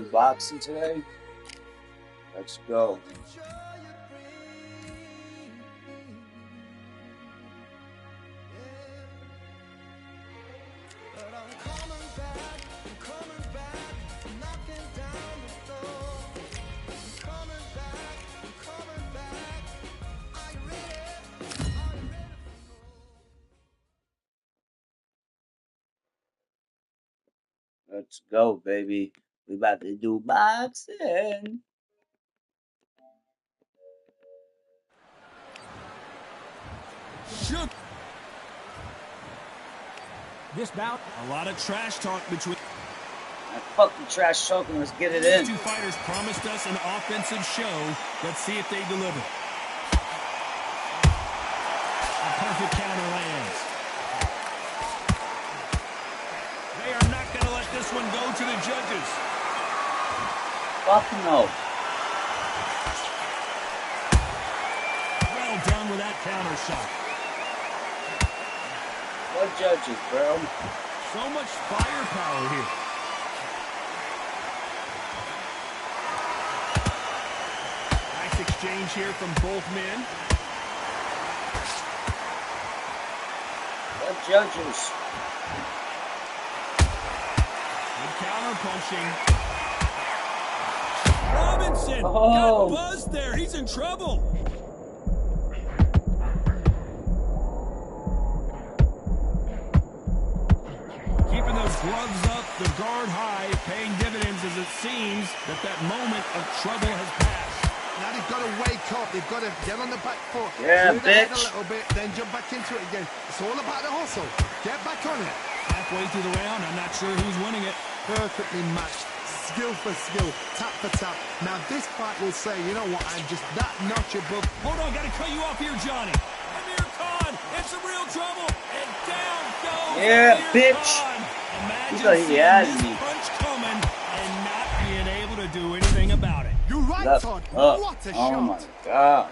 going boxing today? Let's go. Let's go, baby. We about to do boxing. Shoot. This bout, a lot of trash talk between. Fuck the trash talking. Let's get it in. These two fighters promised us an offensive show. Let's see if they deliver. A perfect counter lands. They are not going to let this one go to the judges. Fuck no. Well done with that counter shot. What judges, bro? So much firepower here. Nice exchange here from both men. What judges? Good counter punching. Robinson Oh. got buzzed there. He's in trouble. Keeping those gloves up, the guard high, paying dividends as it seems that moment of trouble has passed. Now they've got to wake up. They've got to get on the back foot. Yeah, clear the head a bitch. little bit, then jump back into it again. It's all about the hustle. Get back on it. Halfway through the round, I'm not sure who's winning it. Perfectly matched. Skill for skill. Tap for tap. Now this fight will say, you know what, I'm just that notch above. Hold on, gotta cut you off here, Johnny. Amir Khan in some real trouble, and down goes Yeah, Amir bitch. Khan. Imagine thought he seeing had this me. punch coming and not being able to do anything about it. You're right, Left Todd. hook. What a Oh shot. my god.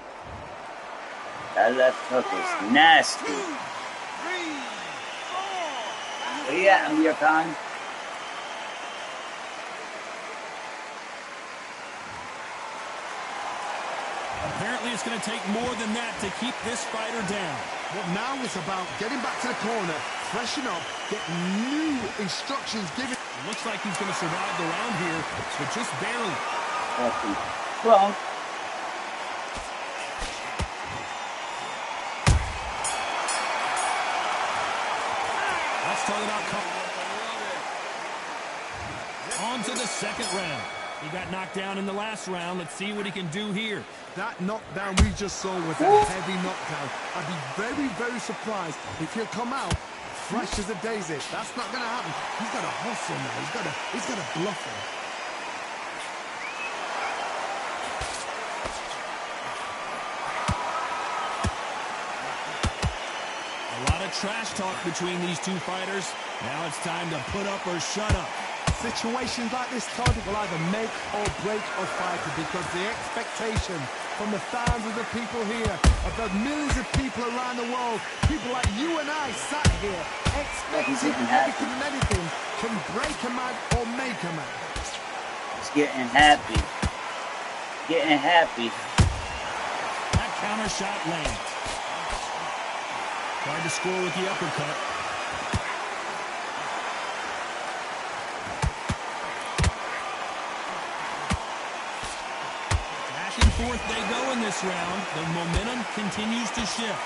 That left hook is nasty. Where you at, Amir Khan? Apparently it's going to take more than that to keep this fighter down. Well, now it's about getting back to the corner, freshen up, get new instructions given. Looks like he's going to survive the round here, but just barely. Fucking crunk. Let's talk about on to the second round. He got knocked down in the last round. Let's see what he can do here. That knockdown we just saw was a heavy knockdown. I'd be very, very surprised if he'll come out fresh as a daisy. That's not going to happen. He's got to hustle now. He's got to bluff him. A lot of trash talk between these two fighters. Now it's time to put up or shut up. Situations like this, Todd, will either make or break a fighter because the expectation from the thousands of people here, of the millions of people around the world, people like you and I sat here, expecting everything and anything can break a man or make a man. It's getting happy. Getting happy. That counter shot lands. Tried to score with the uppercut. Back and forth they go in this round. The momentum continues to shift.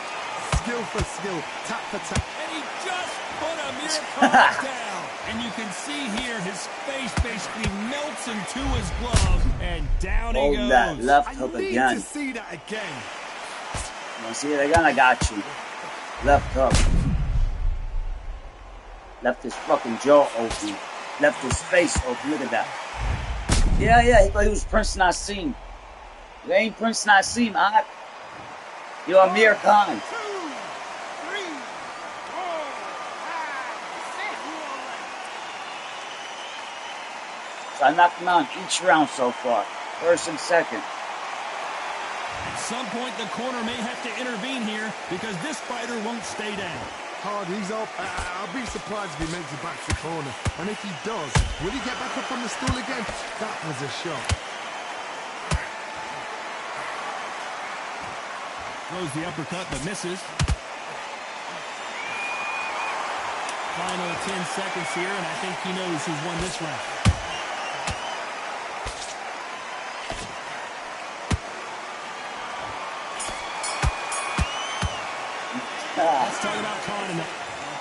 Skill for skill, tap for tap. And he just put Amir Khan down. And you can see here his face basically melts into his glove. And down he Hold goes. that left I hook need again. to see that again. You wanna see it again? I got you. Left hook. Left his fucking jaw open. Left his face open. Look at that. Yeah, he thought he was Prince Nassim. You ain't Prince Nassim, huh? You're Amir Khan. So I knocked him out in each round so far. First and second. At some point, the corner may have to intervene here because this fighter won't stay down. Hard, he's up. I'll be surprised if he makes it back to the corner. And if he does, will he get back up on the stool again? That was a shot. Throws the uppercut, but misses. Final 10 seconds here, and I think he knows who's won this round. Let's talk about Khan in that.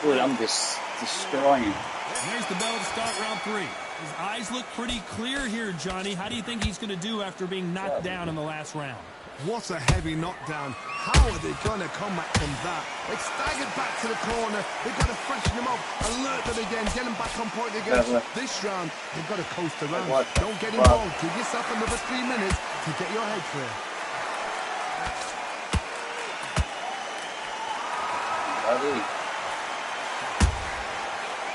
Dude, I'm just destroying. And there's the bell to start round 3. His eyes look pretty clear here, Johnny. How do you think he's going to do after being knocked down in the last round? What a heavy knockdown. How are they going to come back from that? They've staggered back to the corner. They've got to freshen them up, alert them again, get them back on point again. This round, they've got to coast around. Don't get involved. Give yourself another 3 minutes to get your head clear.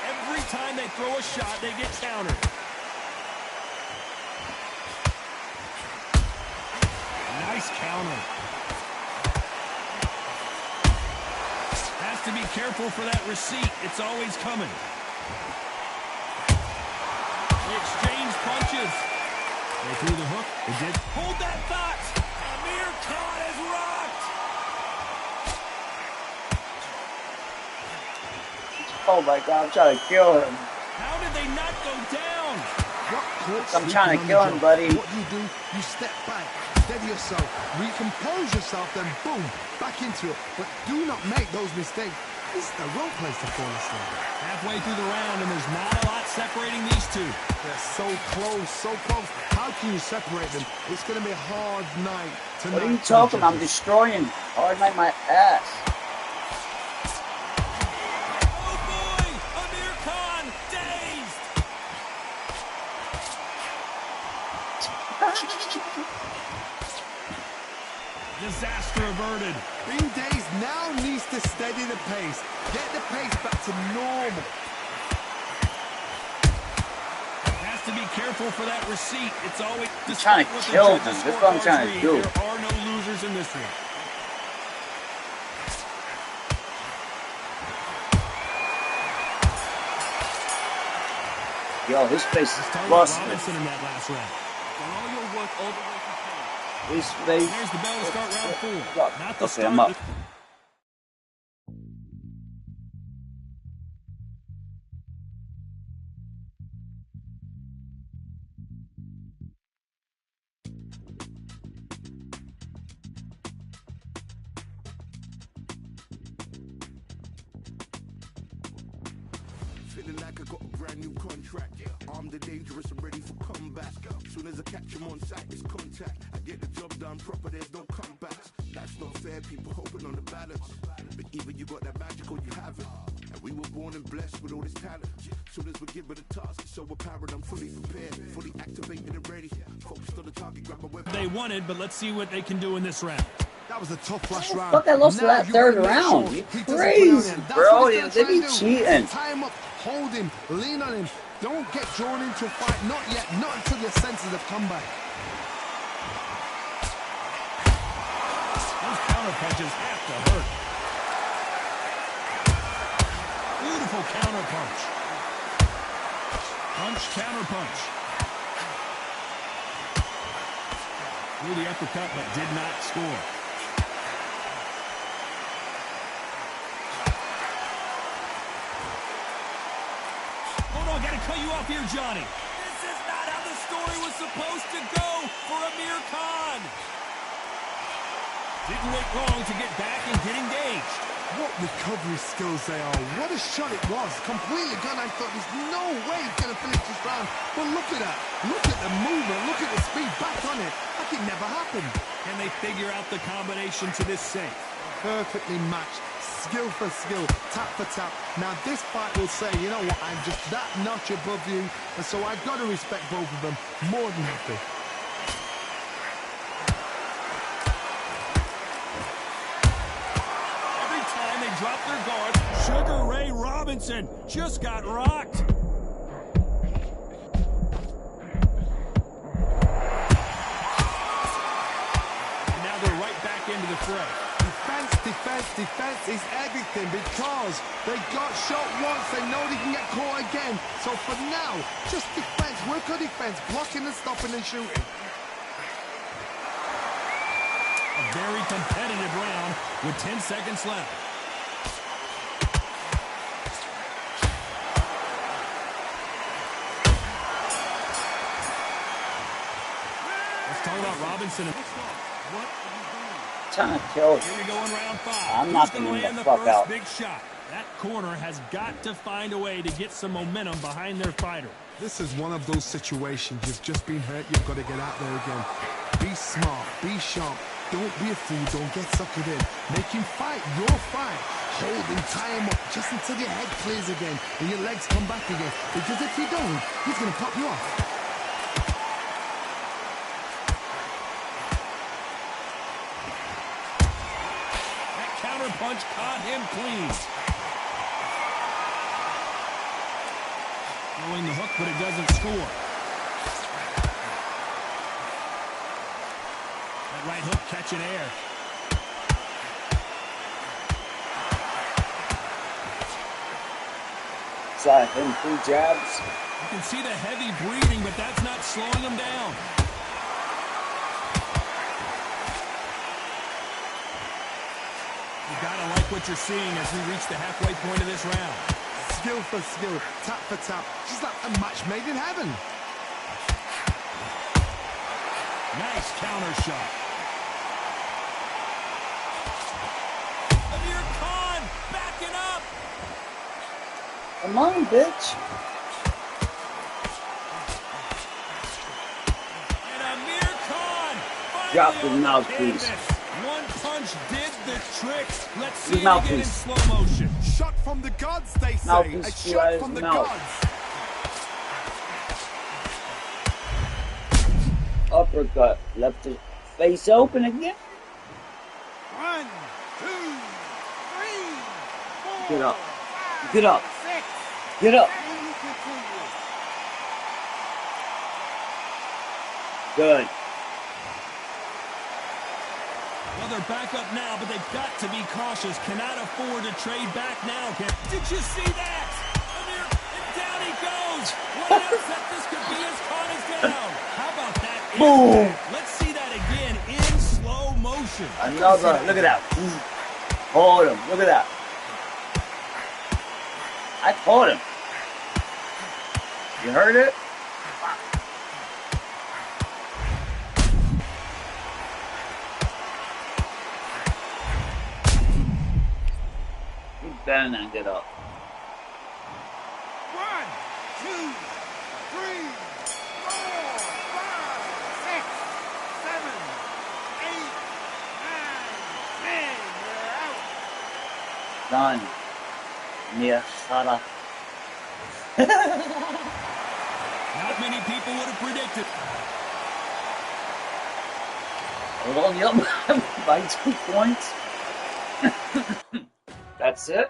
Every time they throw a shot, they get countered. Nice counter. Has to be careful for that receipt. It's always coming. They exchange punches. They threw the hook. They did. Hold that thought. Amir Khan is rocked. Oh my God, I'm trying to kill him. How did they not go down? I'm trying to kill him, buddy. What do? You step back, steady yourself, recompose yourself, then boom, back into it. But do not make those mistakes. This is the wrong place to fall asleep. Halfway through the round, and there's not a lot separating these two. They're so close, so close. How can you separate them? It's going to be a hard night tonight. What are you talking? I'm destroying. Hard night my ass. Oh boy! Amir Khan dazed! Disaster averted. Being dazed now needs to steady the pace. Get the pace back to normal. Has to be careful for that receipt. It's always I'm trying to kill them. That's what I'm trying to do. There are no losers in this one. Yo, his face is Let's talk about busted. Robinson in that last round. Done all your work all the way to His face. There's the bell to start round 4. Not the Okay, start. I'm up. Feeling like I got a brand new contract. Armed and dangerous and ready for comeback. Soon as I catch him on sight, it's contact. I get the job done proper, there's no comebacks. That's not fair, people hoping on the balance. But either you got that magic or you haven't. And we were born and blessed with all this talent. Soon as we're given a task, it's so apparent I'm fully prepared, fully activated and ready. Focused on the target, grab my weapon. They wanted, but let's see what they can do in this round. That was a tough last round. Fuck, I lost Now that you third gotta make round. sure You he doesn't put crazy, out there. That's bro. what he's Yeah, gonna they try be and do. cheating. Tie him up, hold him, lean on him. Don't get drawn into a fight. Not yet. Not until your senses have come back. Those counter punches have to hurt. Beautiful counter punch. Punch, counter punch. Threw the uppercut, but did not score. Hold on, gotta cut you off here, Johnny. This is not how the story was supposed to go for Amir Khan. Didn't wait long to get back and get engaged. What recovery skills they are. What a shot it was. Completely gone. I thought there's no way he's going to finish this round. But look at that. Look at the movement. Look at the speed. Back on it. Like it never happened. Can they figure out the combination to this safe? Perfectly matched. Skill for skill. Tap for tap. Now this fight will say, you know what, I'm just that notch above you. And so I've got to respect both of them. More than happy. Drop their guard. Sugar Ray Robinson just got rocked. And now they're right back into the fray. Defense, defense. defense is everything because they got shot once, they know they can get caught again. So for now, just defense, work on defense, blocking and stopping and shooting. A very competitive round with 10 seconds left. Let's talk about Robinson. What are you doing? Trying to kill Here we go in round 5. I'm Who's knocking going to him land the the fuck first out. big shot? That corner has got to find a way to get some momentum behind their fighter. This is one of those situations. You've just been hurt, you've got to get out there again. Be smart, be sharp. Don't be a fool, don't get suckered in. Make him fight your fight. Hold him, tie him up, just until your head clears again and your legs come back again. Because if you don't, he's going to pop you off. Punch caught him clean. Throwing the hook, but it doesn't score. That right hook catching air. Try hitting 3 jabs. You can see the heavy breathing, but that's not slowing him down. You gotta like what you're seeing as we reach the halfway point of this round. Skill for skill, tap for tap, just like a match made in heaven. Nice counter shot. Amir Khan backing up. Come on, bitch. And Amir Khan Drop finally his on the mouthpiece. canvas. One punch did the trick. Let's see His it again in mouthpiece. slow motion. Shot from the gods, they say. Mouthpiece A flew shot out his from the mouth. gods. Uppercut. Left his face open again. 1, 2, 3, 4. Get up. Get up. 6. Get up. Good. Well, they're back up now, but they've got to be cautious. Cannot afford to trade back now. Did you see that? Amir, and down he goes. What an upset this could be as Khan is down. How about that? Boom. Impact? Let's see that again in slow motion. Another. Look at that. Hold him. Look at that. I caught him. You heard it? You better not get up. 1, 2, 3, 4, 5, 6, 7, 8, 9, 10. We're out. Done. Mia Sara. Not many people would have predicted. We're only up by 2 points. That's it.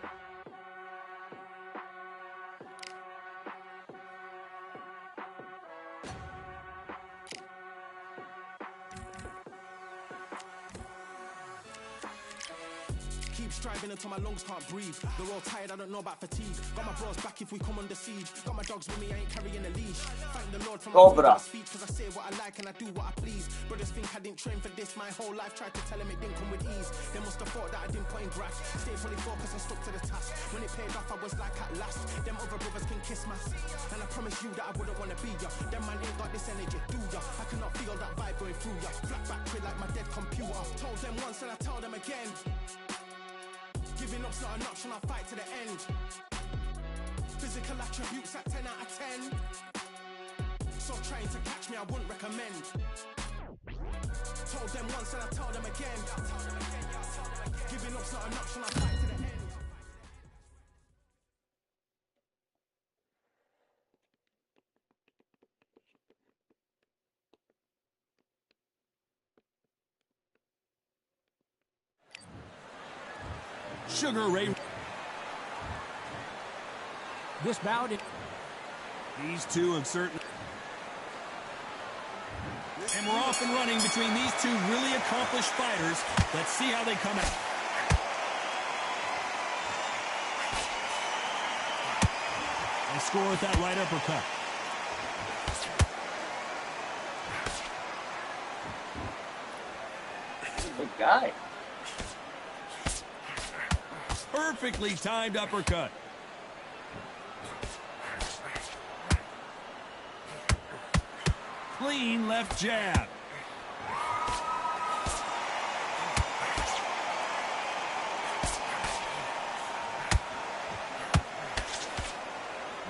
Keep striving until my lungs can't breathe. They're all tired, I don't know about fatigue. Got my bros back if we come under siege. Got my dogs with me, I ain't carrying a leash. Thank the Lord for my speech, cause I say what I like and I do what I please. Brothers think I didn't train for this my whole life. Tried to tell them it didn't come with ease. They must have thought that I didn't put in graft. Stayed fully focused and stuck to the task. When it paid off, I was like at last. Them other brothers can kiss my ass. And I promise you that I wouldn't wanna be ya. Them man ain't got this energy, do ya? I cannot feel that vibe going through ya. Flat back quit like my dead computer. Told them once and I tell them again. Giving up's not an option, I'll fight to the end. Physical attributes at 10 out of 10. So trying to catch me, I wouldn't recommend. Told them once and I tell them again. Giving up's not an option, I'll fight to the end. Sugar Ray. This bout, These two have certainly. And we're off and running between these two really accomplished fighters. Let's see how they come out. They score with that right uppercut. Good guy. Perfectly timed uppercut. Clean left jab.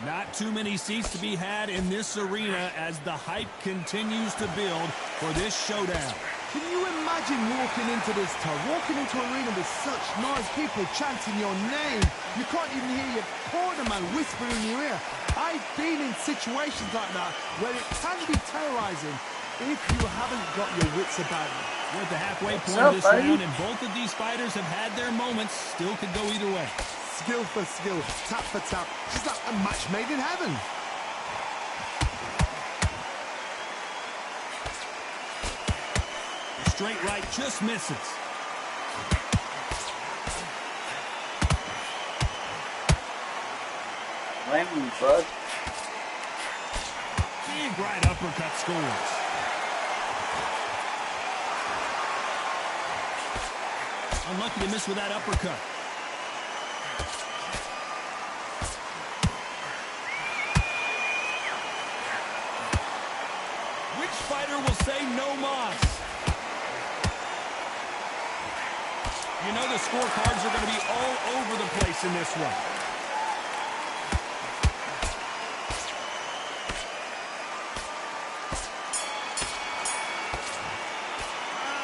Not too many seats to be had in this arena as the hype continues to build for this showdown. Can you imagine walking into this town, walking into an arena with such noise, people chanting your name? You can't even hear your corner man whispering in your ear. I've been in situations like that where it can be terrorizing if you haven't got your wits about you. We're at the halfway point of this round, and both of these fighters have had their moments. Still could go either way. Skill for skill, tap for tap, just like a match made in heaven. The straight right just misses. Blame me, bud. Big right uppercut scores. Unlucky to miss with that uppercut. Which fighter will say no mas? You know the scorecards are going to be all over the place in this one.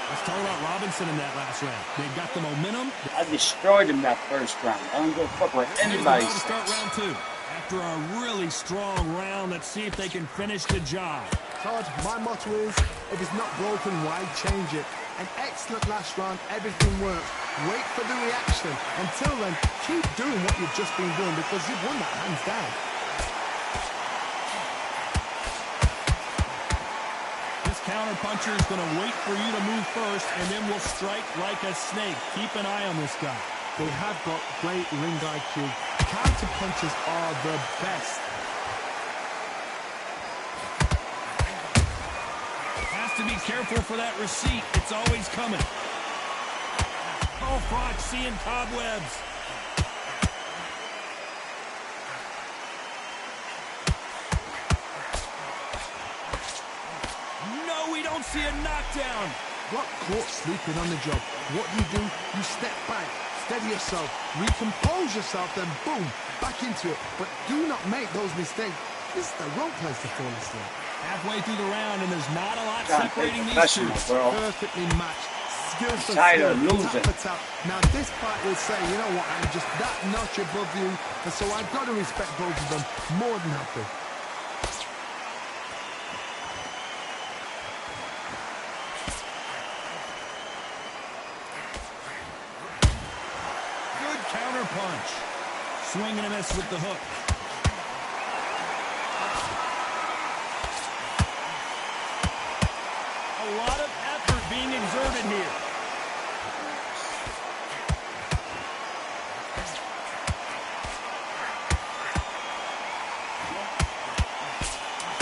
Let's talk about Robinson in that last round. They've got the momentum. I destroyed him that first round. I don't give a fuck what anybody Here's the bell to says. start round two. After a really strong round, let's see if they can finish the job. Todd, my motto is, if it's not broken, why change it? An excellent last round, everything works. Wait for the reaction. Until then, keep doing what you've just been doing because you've won that hands down. This counter-puncher is going to wait for you to move first, and then will strike like a snake. Keep an eye on this guy. They have got great ring IQ. Counter punches are the best. Has to be careful for that receipt. It's always coming. Oh, Froch seeing cobwebs. No, we don't see a knockdown. Got caught sleeping on the job. What do? You step back, steady yourself, recompose yourself, then boom, back into it. But do not make those mistakes. This is the wrong place to fall asleep. Halfway through the round, and there's not a lot Trying to separating be these two. professional, bro. Perfectly matched. Skill for Tired skill, of losing. tap for tap. Now this fight will say, you know what, I'm just that notch above you, and so I've got to respect both of them more than happy. Good counter punch. Swing and a miss with the hook. A lot of effort being exerted here.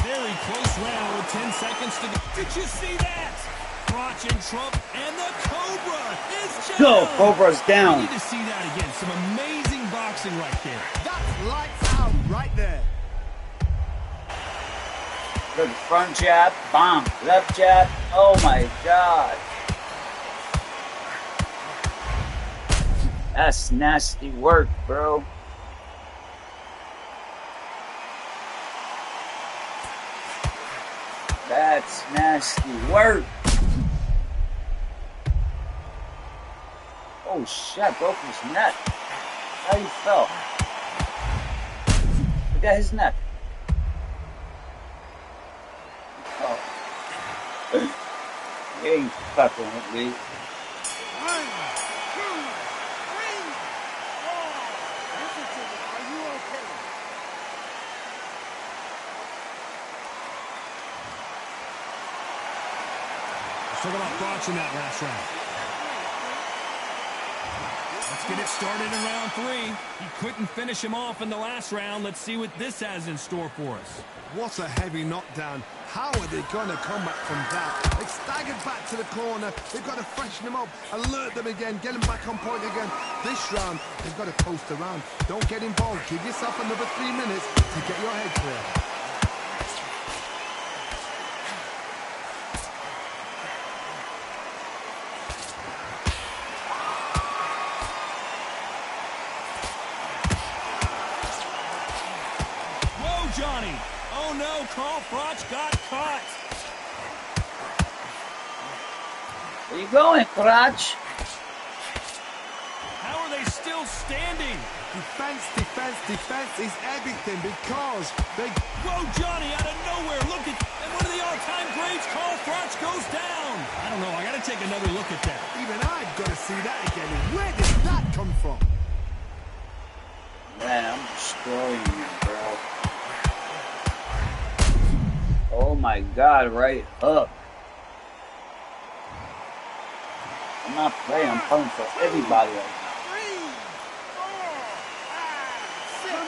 Very close round with 10 seconds to go. Did you see that? Crotch and Trump, and the Cobra is down. Go, Cobra's We down. need to see that again. Some amazing boxing right there. That's lights out right there. Good front jab, bomb, left jab. Oh my God. That's nasty work, bro. That's nasty work. Oh shit, broke his neck. How he fell. Look at his neck. Oh. He ain't fucking with me. 1, 2, 3, 4. Listen to me. Are you okay? Let's talk about Crotch in that last round. Let's get it started in round 3. He couldn't finish him off in the last round. Let's see what this has in store for us. What a heavy knockdown. How are they going to come back from that? They staggered back to the corner. They've got to freshen them up, alert them again, get them back on point again. This round, they've got to coast around. Don't get involved. Give yourself another 3 minutes to get your head clear. Johnny. Oh no, Carl Froch got caught. Where you going, Froch? How are they still standing? Defense, defense, defense is everything because they... Whoa, Johnny, out of nowhere. Look at... And one of the all-time greats, Carl Froch, goes down. I don't know. I got to take another look at that. Even I've got to see that again. Where did that come from? Man, I'm destroying you, bro. Oh my God, right hook. I'm not playing, I'm pulling for everybody right now. 3, 4, 5, 6.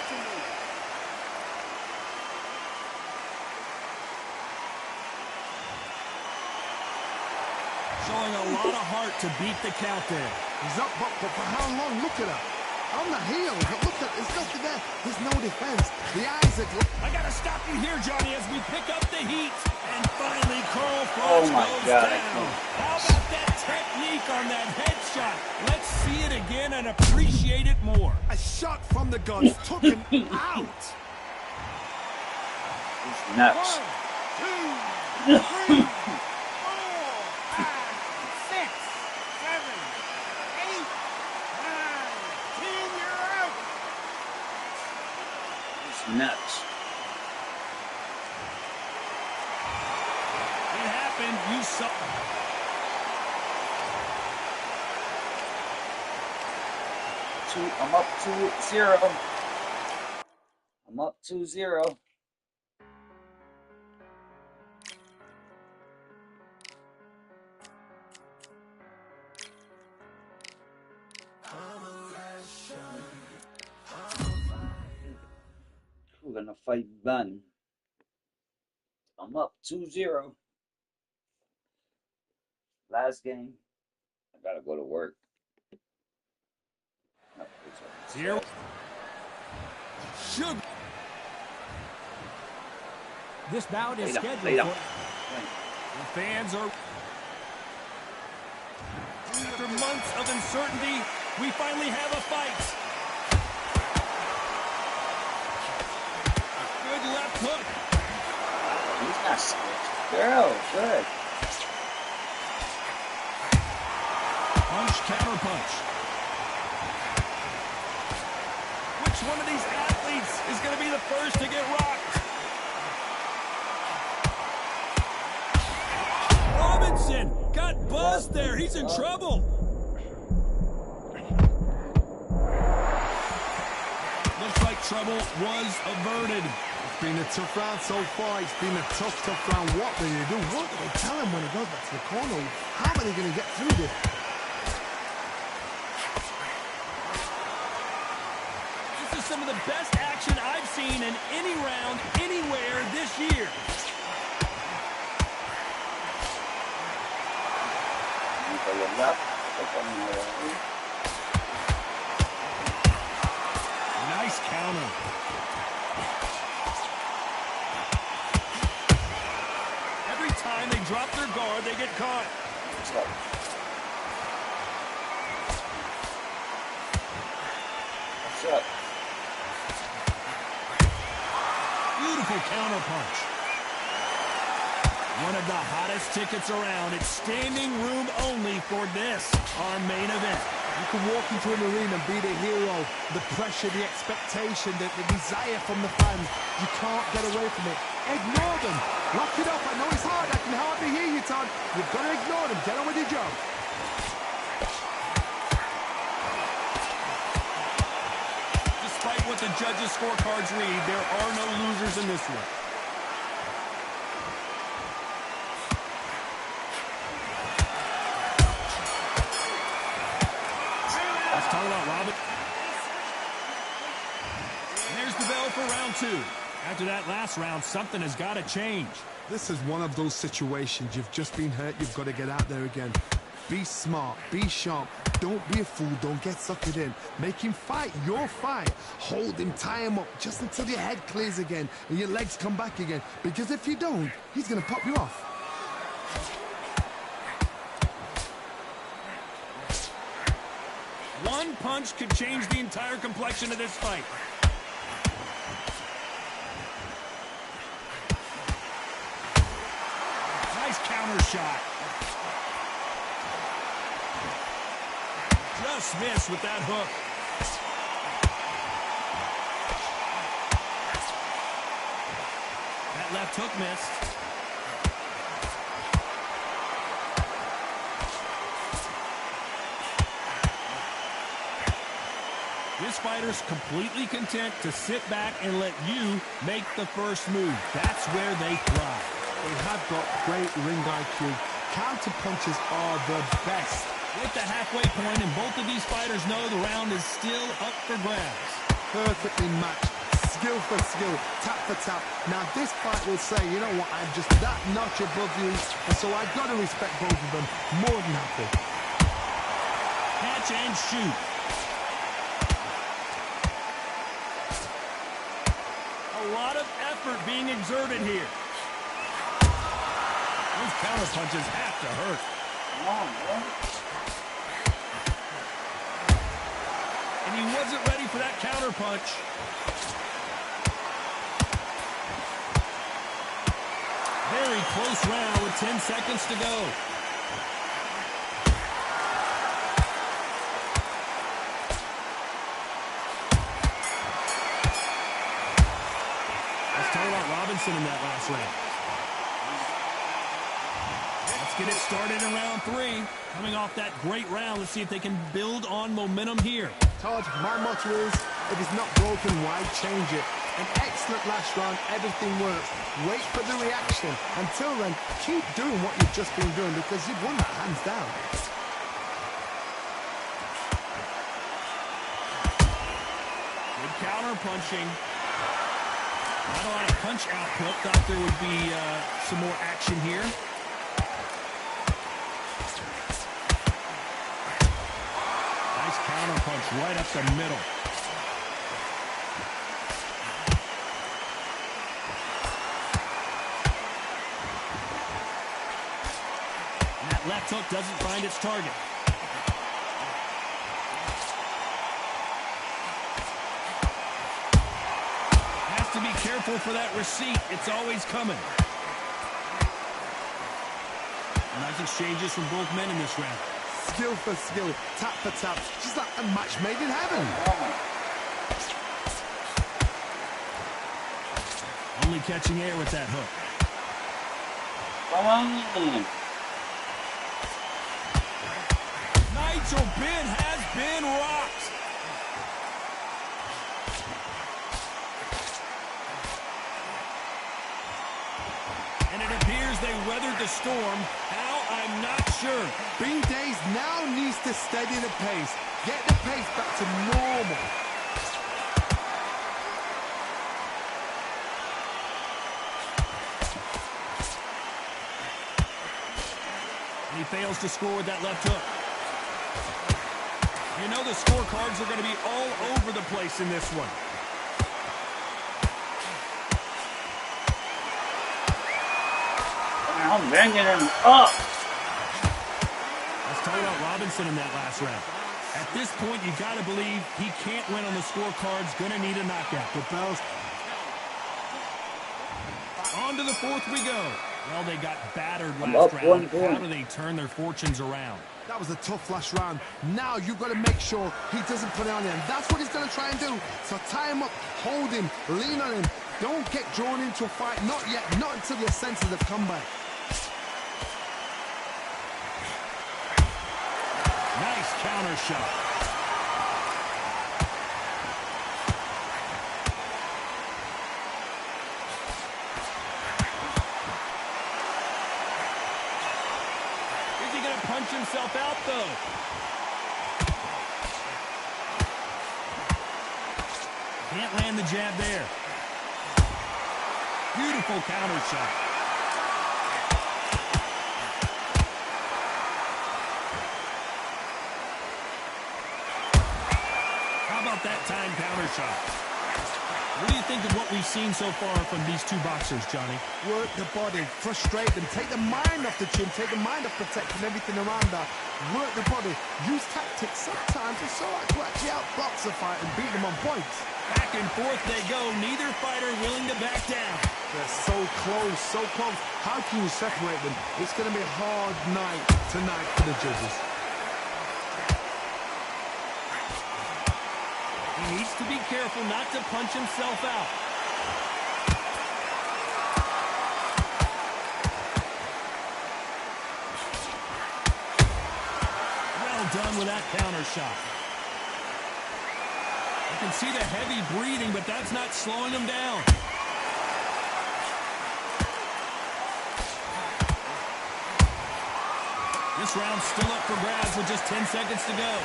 Showing a lot of heart to beat the count there. He's up, but for how long? Look at her. On the heels, but look at, there's nothing there. There's no defense. The eyes are... I gotta stop you here, Johnny, as we pick up the heat. And finally, Carl Froch oh my goes God, down. How about that technique on that headshot? Let's see it again and appreciate it more. A shot from the guns took him out. It's nuts. 1, 2, 3, 4, 5, 6, 7, 8, 9, 10, you're out. It's nuts. It happened. You saw. I'm up 2-0. I'm up 2-0. We're gonna fight Bunn. I'm up 2-0. Last game. I gotta go to work. Here. Sugar. This bout is scheduled for... The fans are... After months of uncertainty, we finally have a fight. Good left hook. He's not switched. Girl, good. Punch, counter punch. Which one of these athletes is going to be the first to get rocked? Robinson got buzzed there. He's in trouble. Looks like trouble was averted. It's been a tough round so far. It's been a tough round. What do they do? What do they tell him when he goes back to the corner? How are they going to get through this? This is some of the best action I've seen in any round, anywhere this year. Nice counter. Every time they drop their guard, they get caught. What's up? Beautiful counter punch. One of the hottest tickets around. It's standing room only for this, our main event. You can walk into an arena and be the hero. The pressure, the expectation, the desire from the fans. You can't get away from it. Ignore them. Lock it up. I know it's hard. I can hardly hear you, Todd. You've got to ignore them. Get on with your job. Despite what the judges' scorecards read, there are no losers in this one. Let's talk about for round 2. After that last round, something has got to change. This is one of those situations. You've just been hurt. You've got to get out there again. Be smart. Be sharp. Don't be a fool. Don't get suckered in. Make him fight your fight. Hold him. Tie him up just until your head clears again and your legs come back again. Because if you don't, he's going to pop you off. One punch could change the entire complexion of this fight. Nice counter shot. Just missed with that hook. That left hook missed. This fighter's completely content to sit back and let you make the first move. That's where they thrive. They have got great ring IQ. Counter punches are the best. With the halfway point, and both of these fighters know the round is still up for grabs. Perfectly matched. Skill for skill. Tap for tap. Now this fight will say, you know what, I'm just that notch above you, and so I've got to respect both of them more than happy. Catch and shoot. A lot of effort being exerted here. Those counter punches have to hurt. Come on, bro. And he wasn't ready for that counter punch. Very close round with 10 seconds to go. Let's talk about Robinson in that last round. Let's get it started in round 3. Coming off that great round, let's see if they can build on momentum here. Todd, my motto is, if it's not broken, why change it? An excellent last round, everything works. Wait for the reaction. Until then, keep doing what you've just been doing because you've won that hands down. Good counter punching. Not a lot of punch output. Thought there would be some more action here. Nice counter punch right up the middle. And that left hook doesn't find its target. Has to be careful for that receipt. It's always coming. Nice exchanges from both men in this round. Skill for skill, tap for tap, just like a match made in heaven. Only catching air with that hook. Come on. Nigel Benn has been rocked. And it appears they weathered the storm. How? I'm not sure. B Days now needs to steady the pace. Get the pace back to normal. And he fails to score with that left hook. You know the scorecards are going to be all over the place in this one. I'm banging him up. Let's talk about Robinson in that last round. At this point, you got to believe he can't win on the scorecards. Going to need a knockout. The bells. On to the fourth we go. Well, they got battered last round. How do they turn their fortunes around? That was a tough last round. Now you've got to make sure he doesn't put it on him. That's what he's going to try and do. So tie him up, hold him, lean on him. Don't get drawn into a fight. Not yet. Not until your senses have come back. Nice counter shot. Is he going to punch himself out, though? Can't land the jab there. Beautiful counter shot. How about that time counter shot? What do you think of what we've seen so far from these two boxers, Johnny? Work the body, frustrate them, take the mind off the chin, take the mind off protecting everything around that. Work the body, use tactics. Sometimes it's all right to actually outbox a fight and beat them on points. Back and forth they go, neither fighter willing to back down. They're so close, so close. How can you separate them? It's going to be a hard night tonight for the judges. He needs to be careful not to punch himself out. Well done with that counter shot. You can see the heavy breathing, but that's not slowing him down. This round's still up for grabs with just 10 seconds to go.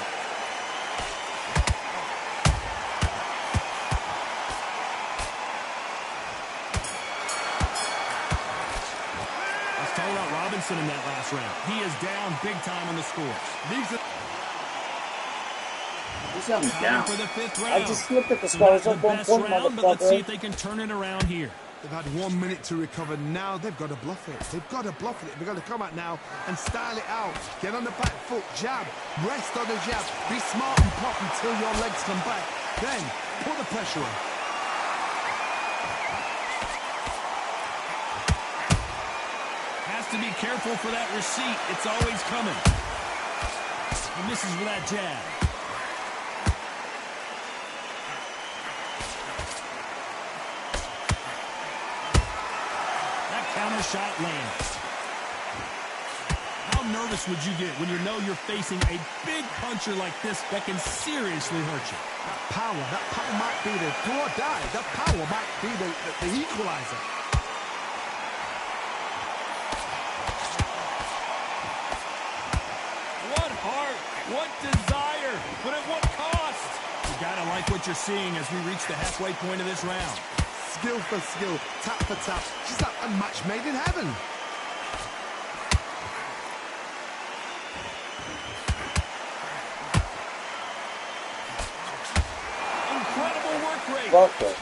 Robinson in that last round. He is down big time on the scores. He's on down. For the fifth round. I just looked at the So scores not up the 1 best point, round, but let's see if motherfucker. they can turn it around here. They've had 1 minute to recover. Now they've got to bluff it. They've got to bluff it. They've got to come out now and style it out. Get on the back foot, jab, rest on the jab. Be smart and pop until your legs come back. Then put the pressure on. Has to be careful for that receipt. It's always coming. He misses with that jab. That counter shot lands. How nervous would you get when you know you're facing a big puncher like this that can seriously hurt you? That power might be the do or die. That power might be the equalizer. What heart, what desire, but at what cost? You gotta like what you're seeing as we reach the halfway point of this round. Skill for skill, tap for tap. Just like a match made in heaven. Incredible work rate. Fuck it.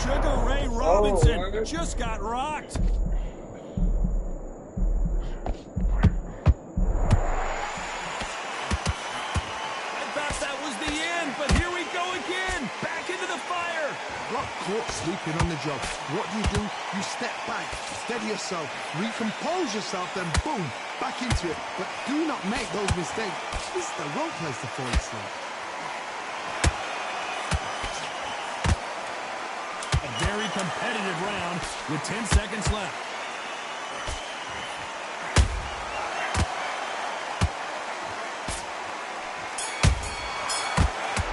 Sugar Ray Robinson just got rocked. I thought that was the end, but here we go again. Back into the fire. Got caught sleeping on the job. What do? You step back, steady yourself, recompose yourself, then boom, back into it. But do not make those mistakes. This is the wrong place to fall asleep. A very competitive round with 10 seconds left.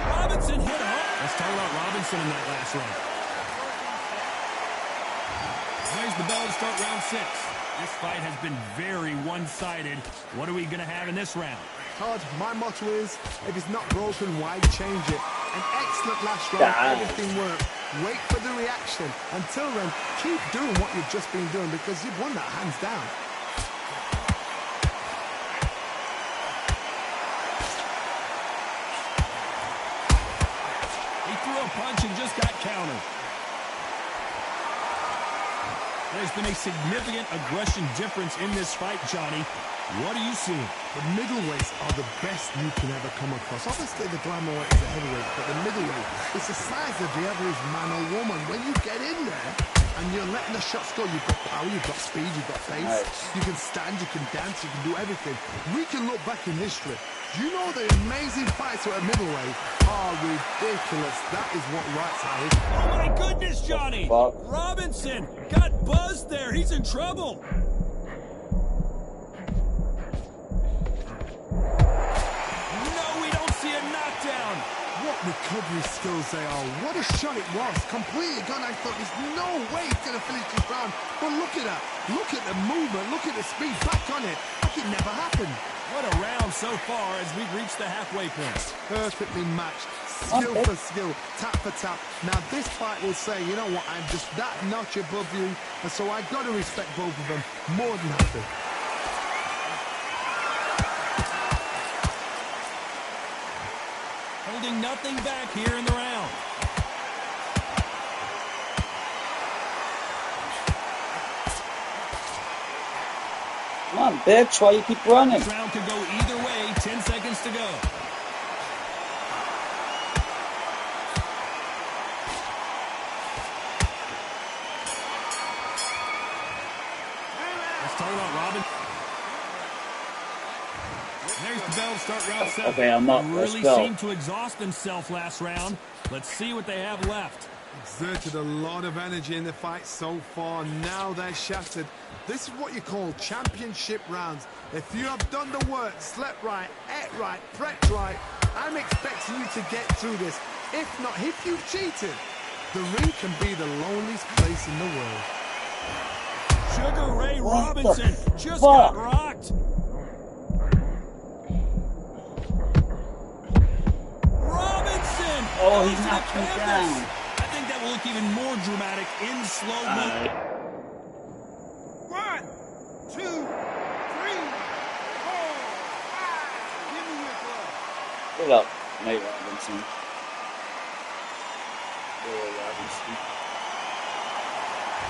Robinson hit home. Let's talk about Robinson in that last round. There's the bell to start round 6. This fight has been very one-sided. What are we going to have in this round? Todd, my motto is, if it's not broken, why change it? An excellent last round, everything worked. Wait for the reaction. Until then, keep doing what you've just been doing because you've won that hands down. He threw a punch and just got countered. There's been a significant aggression difference in this fight, Johnny. What are you seeing? The middleweights are the best you can ever come across. Obviously, the glamour weight is a heavyweight, but the middleweight is the size of the average man or woman. When you get in there and you're letting the shots go, you've got power, you've got speed, you've got pace. Nice. You can stand, you can dance, you can do everything. We can look back in history. Do you know the amazing fights at a middleweight are ridiculous? That is what writes our history. Oh, my goodness, Johnny. Robinson got buzzed there. He's in trouble. What recovery skills they are. What a shot it was. Completely gone. I thought there's no way he's going to finish this round. But look at that. Look at the movement. Look at the speed. Back on it. Like it never happened. What a round so far as we've reached the halfway point. Perfectly matched. skill for skill, tap for tap. Now this fight will say, you know what, I'm just that notch above you, and so I've got to respect both of them more than happy. Holding nothing back here in the round. Come on, bitch, why you keep running? This round could go either way. 10 seconds to go. Let's talk about Robin. There's the bell to start round 7. Okay, I'm up. Let's Really go. seemed to exhaust himself last round. Let's see what they have left. Exerted a lot of energy in the fight so far. Now they're shattered. This is what you call championship rounds. If you have done the work, slept right, ate right, prepped right, I'm expecting you to get through this. If not, if you've cheated, the ring can be the loneliest place in the world. Sugar Ray What the Robinson just fuck? got rocked. Robinson! Oh, he goes to the knocked me canvas. down. I think that will look even more dramatic in slow mo. 1, 2, 3, 4, 5. Give me your glove. What up, Nate Robinson? Nate Robinson.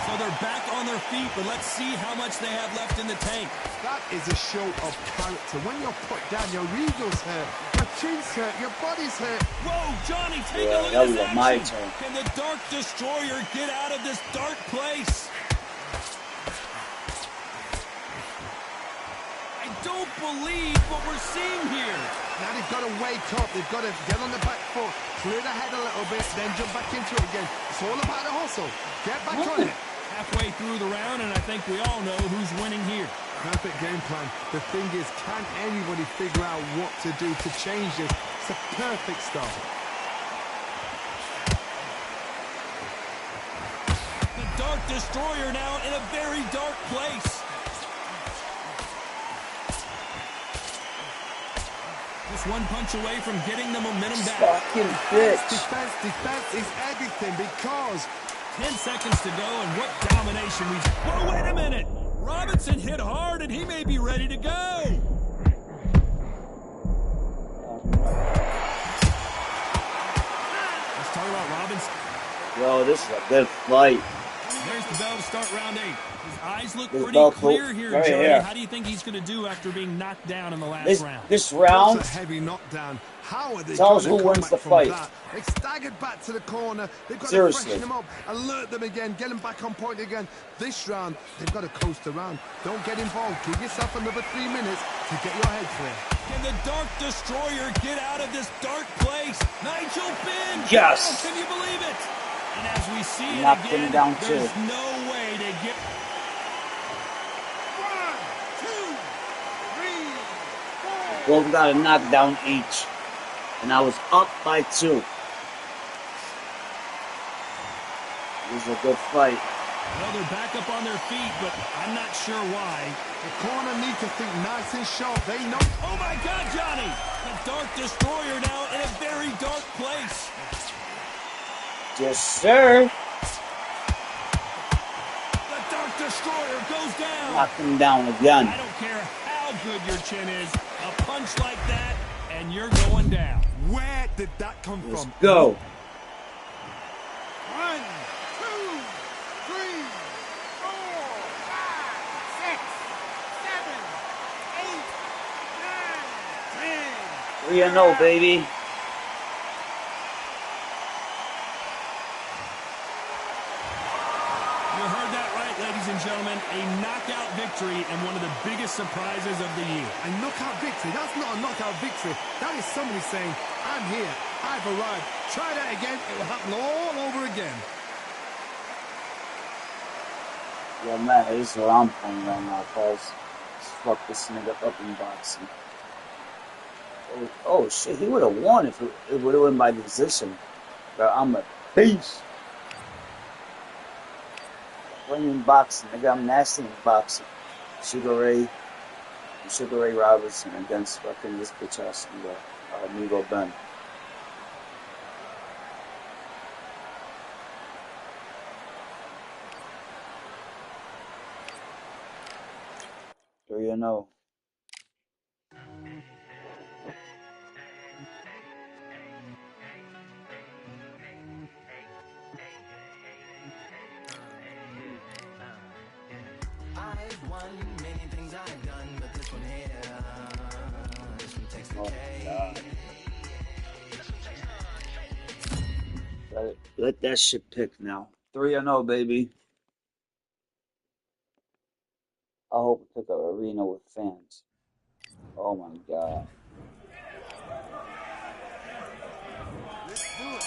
So they're back on their feet, but let's see how much they have left in the tank. That is a show of character. When you're put down, your ego's hurt, your chin's hurt, your body's hurt. Whoa, Johnny, take Yeah, a look that at was this my action. turn. Can the Dark Destroyer get out of this dark place? I don't believe what we're seeing here. Now they've got to wake up. They've got to get on the back foot, clear the head a little bit, then jump back into it again. It's all about the hustle. Get back on it. Halfway through the round, and I think we all know who's winning here. Perfect game plan. The thing is, can anybody figure out what to do to change this? It's a perfect start. The Dark Destroyer now in a very dark place. Just one punch away from getting the momentum back. Fucking bitch. Defense is everything because 10 seconds to go, and what domination we've... Whoa, wait a minute! Robinson hit hard, and he may be ready to go. Let's talk about Robinson. Yo, this is a good fight. There's the bell to start round 8. His eyes look This pretty bell clear here, right Johnny. here. How do you think he's going to do after being knocked down in the last This round? round, that's a heavy knockdown. How are they tells going to who come wins the back from fight. that? They staggered back to the corner. They've got Seriously. to freshen them up, alert them again, get them back on point again. This round, they've got to coast around. Don't get involved. Give yourself another 3 minutes to get your head clear. Can the Dark Destroyer get out of this dark place? Nigel Finn! Yes. Oh, can you believe it? And as we see it Knocked him again, down there's too. no way to get... 1, 2, 3, 4. both got a knockdown each. And I was up by 2. It was a good fight. Well, they're back up on their feet, but I'm not sure why. The corner need to think nice and sharp. They know. Oh, my God, Johnny! The Dark Destroyer now in a very dark place. Yes, sir. The Dark Destroyer goes down. Knocked him down again. I don't care how good your chin is. A punch like that, and you're going down. Where did that come Let's from? go. 1, 2, 3, 4, 5, 6, 7, 8, 9, 10. 3-0, baby. You heard that right, ladies and gentlemen. A knockout victory and one of the biggest surprises of the year. A knockout victory. That's not a knockout victory. That is somebody saying, I'm here. I've arrived. Try that again. It will happen all over again. Yeah, man, this is what I'm playing right now, cuz. Fuck this nigga up in boxing. Oh shit, he would have won if it would have won by decision. But I'm a beast. Playing in boxing, nigga, I'm nasty in boxing. Sugar Ray Robinson against fucking this bitch ass nigga, Amigo Ben. 3-0. I've won many things I've done, but this one here, this one takes the cake. Let that shit pick now. 3-0, baby. I hope we pick up arena with fans. Oh my god. Let's do it.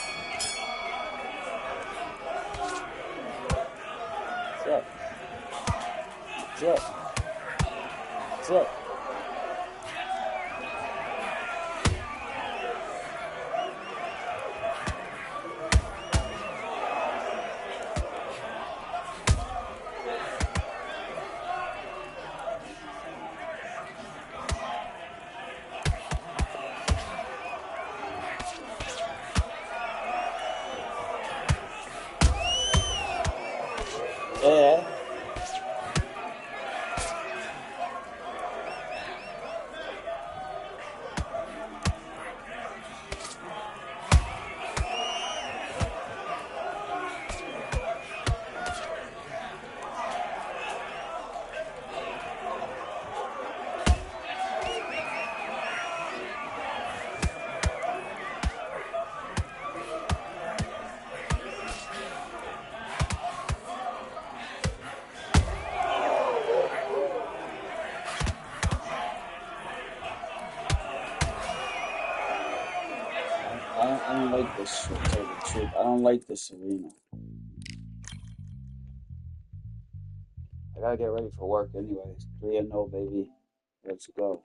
That's it. That's it. Yeah. I don't like this shit, to tell you the truth. I don't like this arena. I gotta get ready for work anyways. 3-0, baby. Let's go.